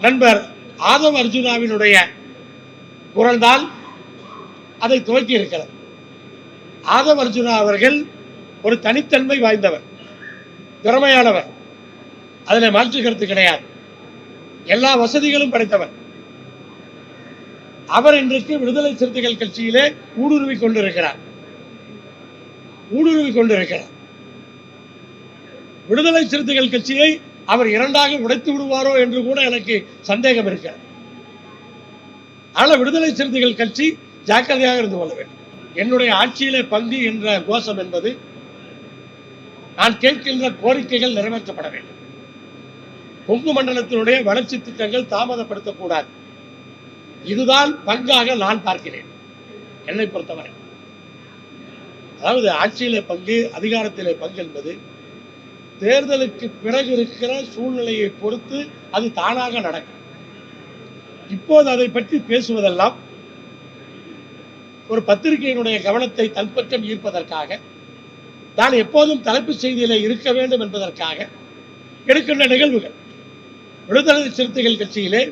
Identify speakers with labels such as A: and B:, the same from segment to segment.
A: நண்பர் ஆதவ் அர்ஜுனாவினுடைய குரல்தான் அதை துவக்கி இருக்கிறது. ஆதவ் அர்ஜுனா அவர்கள் ஒரு தனித்தன்மை வாய்ந்தவர், திறமையானவர், அதில் மாற்று கருத்து கிடையாது. எல்லா வசதிகளும் படைத்தவர். அவர் இன்றைக்கு விடுதலை சிறுத்தைகள் கட்சியிலே ஊடுருவிக் கொண்டிருக்கிறார். விடுதலை சிறுத்தைகள் கட்சியை அவர் இரண்டாக உடைத்து விடுவாரோ என்று கூட எனக்கு சந்தேகம் இருக்கிறது. ஆனால் விடுதலை சிறுத்தைகள் கட்சி ஜாக்கிரதையாக இருந்து கொள்ள வேண்டும். என்னுடைய ஆட்சியிலே பங்கு என்ற கோஷம் என்பது நான் கேட்கின்ற கோரிக்கைகள் நிறைவேற்றப்பட வேண்டும். கொங்கு மண்டலத்தினுடைய வளர்ச்சி திட்டங்கள் தாமதப்படுத்தக்கூடாது. இதுதான் பங்காக நான் பார்க்கிறேன். என்னை பொறுத்தவரை அதாவது ஆட்சியிலே பங்கு, அதிகாரத்திலே பங்கு என்பது தேர்தலுக்கு பிறகு இருக்கிற சூழ்நிலையை பொறுத்து அது தானாக நடக்கும். இப்போது அதை பற்றி பேசுவதெல்லாம் ஒரு பத்திரிகையினுடைய கவனத்தை தன்பக்கம் ஈர்ப்பதற்காக, நான் எப்போதும் தலைப்புச் செய்தியில இருக்க வேண்டும் என்பதற்காக எடுக்கின்ற நிகழ்வுகள். விடுதலை சிறுத்தைகள் கட்சியிலே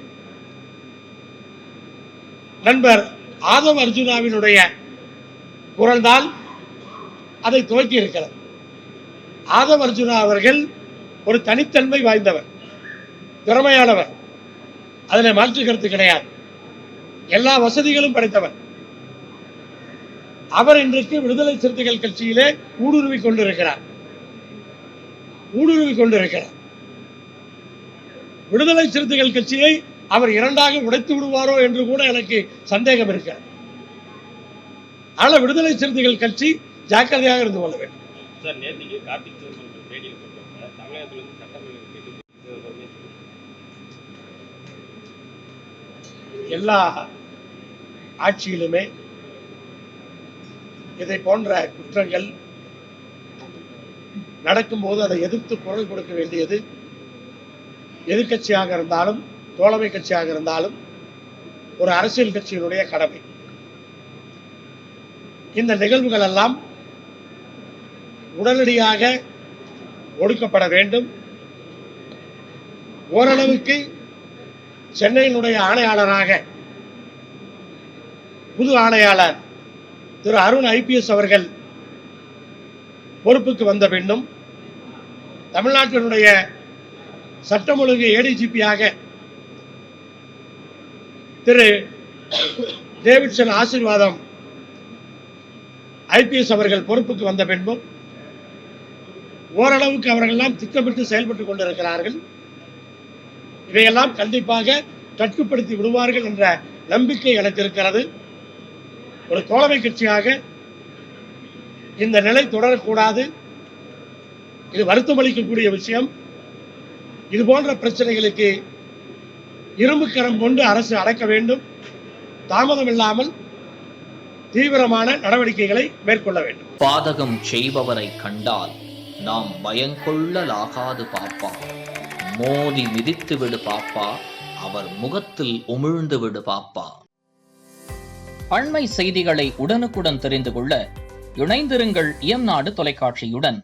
A: நண்பர் ஆதவ் அர்ஜுனாவினுடைய குரல்தான் அதை துவக்கி இருக்கிறது. ஆதவ் அர்ஜுனா அவர்கள் ஒரு தனித்தன்மை வாய்ந்தவர், திறமையானவர், அதில் மாற்று கருத்து கிடையாது. எல்லா வசதிகளும் படைத்தவர். அவர் இன்றைக்கு விடுதலை சிறுத்தைகள் கட்சியிலே ஊடுருவிக் கொண்டிருக்கிறார். விடுதலை சிறுத்தைகள் கட்சியை அவர் இரண்டாக உடைத்து விடுவாரோ என்று கூட எனக்கு சந்தேகம் இருக்கிறது. ஆனால் விடுதலை சிறுத்தைகள் கட்சி ஜாக்கிரதையாக இருந்து கொள்ள வேண்டும். எல்லா ஆட்சியிலுமே இதை போன்ற குற்றங்கள் நடக்கும்போது அதை எதிர்த்து குரல் கொடுக்க வேண்டியது எதிர்கட்சியாக இருந்தாலும் தோழமை கட்சியாக இருந்தாலும் ஒரு அரசியல் கட்சியினுடைய கடமை. இந்த நிகழ்வுகள் எல்லாம் உடனடியாக ஒடுக்கப்பட வேண்டும். ஓரளவுக்கு சென்னையினுடைய ஆணையாளராக புது ஆணையாளர் திரு அருண் IPS அவர்கள் பொறுப்புக்கு வந்த பின்னும் தமிழ்நாட்டினுடைய சட்டம் ஒழுங்கு ADGP-யாக திரு டேவிட்சன் ஆசீர்வாதம் IPS அவர்கள் பொறுப்புக்கு வந்த பின்பும் ஓரளவுக்கு அவர்களெல்லாம் திட்டமிட்டு செயல்பட்டுக் கொண்டிருக்கிறார்கள். இதையெல்லாம் கண்டிப்பாக கட்டுப்படுத்தி விடுவார்கள் என்ற நம்பிக்கை எனக்கு இருக்கிறது. ஒரு தோழமை கட்சியாக இந்த நிலை தொடரக்கூடாது. இது வருத்தம் அளிக்கக்கூடிய விஷயம். இது போன்ற பிரச்சனைகளுக்கு இரும்பு கரம் கொண்டு அரசு அடக்க வேண்டும். தாமதம் இல்லாமல் தீவிரமான நடவடிக்கைகளை மேற்கொள்ள வேண்டும்.
B: பாதகம் செய்பவரை கண்டால் நாம் பயங்கொள்ளலாகாது பாப்பா. மோதி மிதித்து விடு பாப்பா, அவர் முகத்தில் உமிழ்ந்து விடு பாப்பா. அண்மை செய்திகளை உடனுக்குடன் தெரிந்து கொள்ள இணைந்திருங்கள் இயம்நாடு தொலைக்காட்சியுடன்.